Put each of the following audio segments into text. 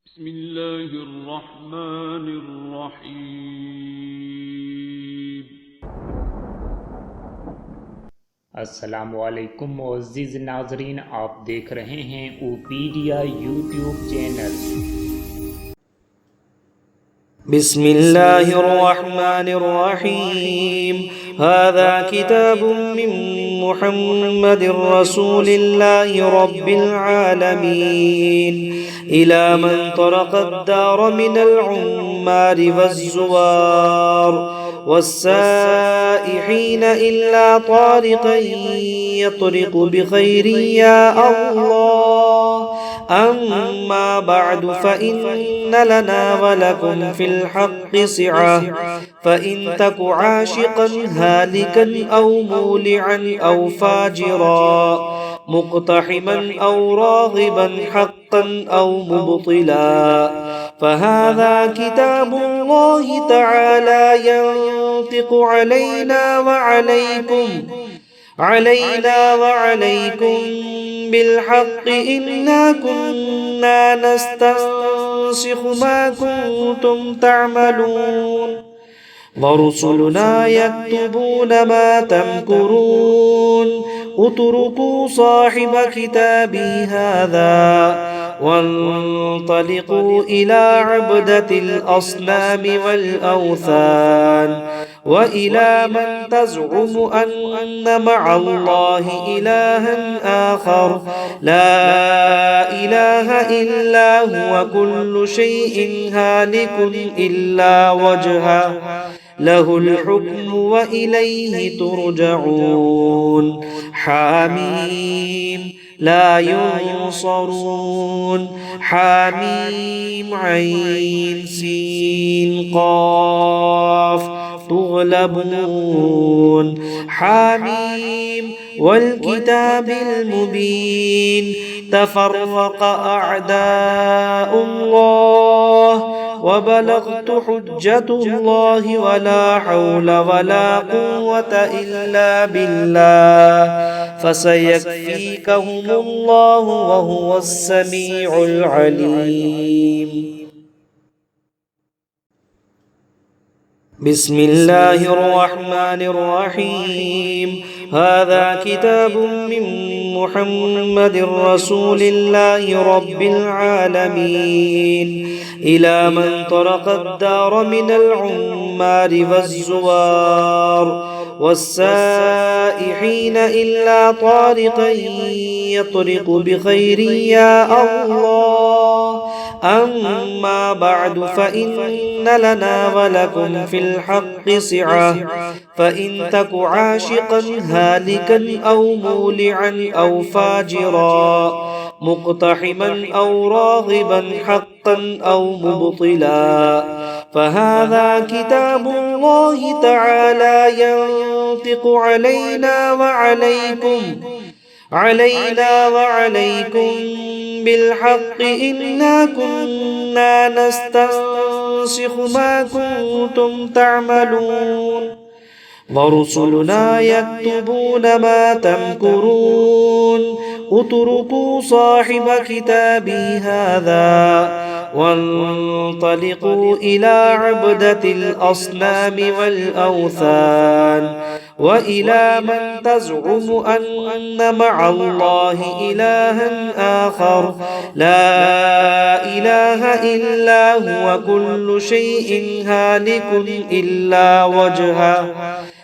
بسم الله الرحمن الرحیم۔ अस्सलामुअलैकुम मुअज़्ज़िज़ नाज़रीन, आप देख रहे हैं ओपीडिया यूट्यूब चैनल। بسم الله الرحمن الرحيم. هذا كتاب من محمد رسول الله رب العالمين إلى من طرق الدار من العمار والزوار والسائحين إلا طارقا يطرق بخير يا الله. أما بعد فإن لنا ولكم في الحق سعة، فإن تك عاشقا هالكا أو مولعا أو فاجرا مقتحما أو راغبا حقا أو مبطلا، فهذا كتاب الله تعالى ينطق علينا وعليكم بالحق. إنا كنا نستنسخ ما كنتم تعملون، ورسلنا يكتبون ما تمكرون. اتركوا صاحب كتابي هذا وانطلقوا إلى عبدة الأصنام والأوثان، وإلى من تزعم أن مع الله إلها آخر لا إله إلا هو، كل شيء هالك إلا وجهه له الحكم وإليه ترجعون. حاميم لا ينصرون. حاميم عين سين قاف تغلبون. حاميم والكتاب المبين. تفرق أعداء الله وبلغت حجة الله ولا حول ولا قوة إلا بالله، فسيكفيكهم الله وهو السميع العليم. بسم الله الرحمن الرحيم. هذا كتاب من محمد رسول الله رب العالمين إلى من طرق الدار من العمار والزوار والسائحين إلا طارقا يطرق بخير يا الله. أما بعد فإن لنا ولكم في الحق سعة، فإن تك عاشقا هالكا أو مولعا أو فاجرا مقتحما أو راغبا حقا أو مبطلا، فهذا كتاب الله تعالى ينطق علينا وعليكم بالحق. إنا كنا نستنسخ ما كنتم تعملون، ورسلنا يكتبون ما تمكرون. اتركوا صاحب كتابي هذا وانطلقوا إلى عبدة الأصنام والأوثان، وإلى من تزعم أن مع الله إلها آخر لا إله إلا هو، كل شيء هالك إلا وجهه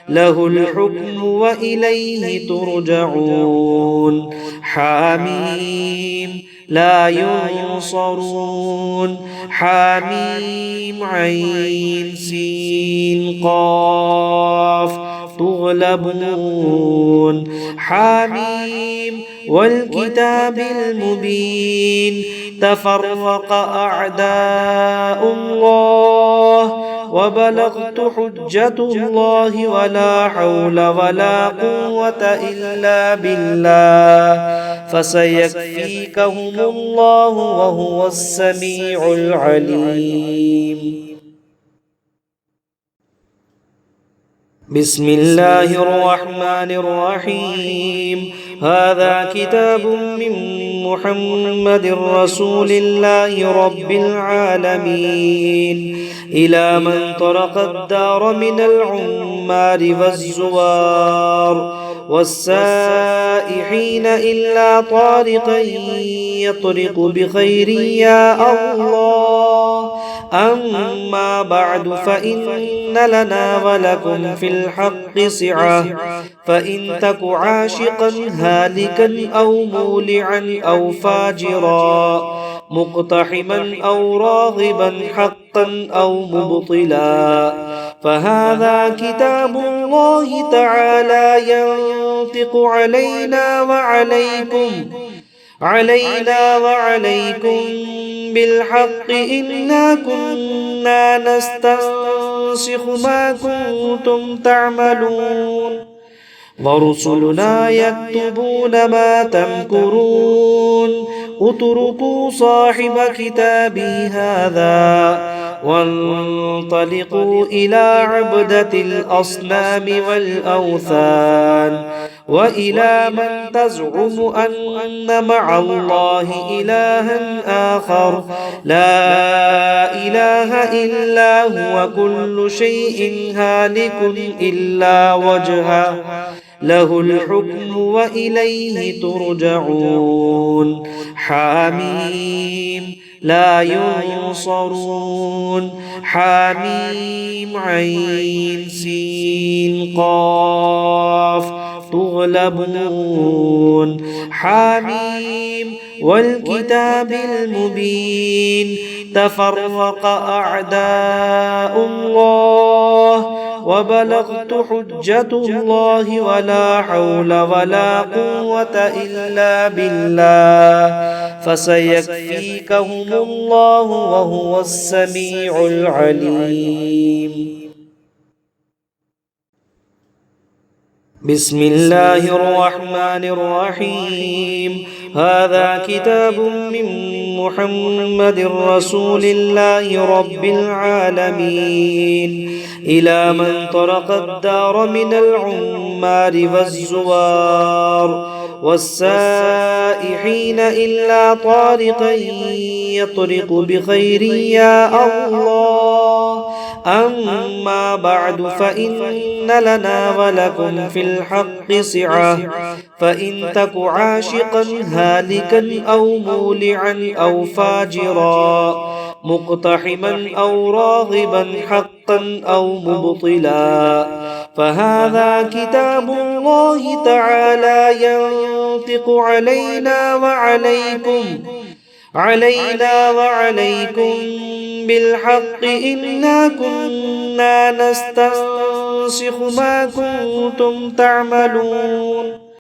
له الحكم وإليه ترجعون. حاميم لا ينصرون. حاميم عين سين قاف تغلبون. حاميم والكتاب المبين. تفرق أعداء الله وبلغت حجة الله ولا حول ولا قوة إلا بالله، فسيكفيكهم الله وهو السميع العليم. بسم الله الرحمن الرحيم. هذا كتاب من محمد رسول الله رب العالمين إلى من طرق الدار من العمار والزوار والسائحين إلا طارقا يطرق بخير يا الله. أما بعد فإن لنا ولكم في الحق سعة، فإن تك عاشقا هالكا أو مولعا أو فاجرا مقتحما أو راغبا حقا أو مبطلا، فهذا كتاب الله تعالى ينطق علينا وعليكم بالحق. إنا كنا نستنسخ ما كنتم تعملون، ورسلنا يكتبون ما تمكرون. اتركوا صاحب كتابي هذا وانطلقوا إلى عبدة الأصنام والأوثان، وإلى من تزعم أن مع الله إلها آخر لا إله إلا هو، كل شيء هالك إلا وجهه، له الحكم وإليه ترجعون. حاميم لا ينصرون. حاميم عين سين قاف تغلبون. حاميم والكتاب المبين. تفرق أعداء الله وبلغت حجة الله ولا حول ولا قوة إلا بالله، فسيكفيكهم الله وهو السميع العليم. بسم الله الرحمن الرحيم. هذا كتاب من محمد رسول الله رب العالمين إلى من طرق الدار من العمار والزوار والسائحين إلا طارقا يطرق بخير يا الله. أما بعد فإن لنا ولكم في الحق سعة، فإن تك عاشقا هالكا أو مولعا أو فاجرا مقتحما أو راغبا حقا أو مبطلا، فهذا كتاب الله تعالى ينطق علينا وعليكم بالحق. إنا كنا نستنسخ ما كنتم تعملون.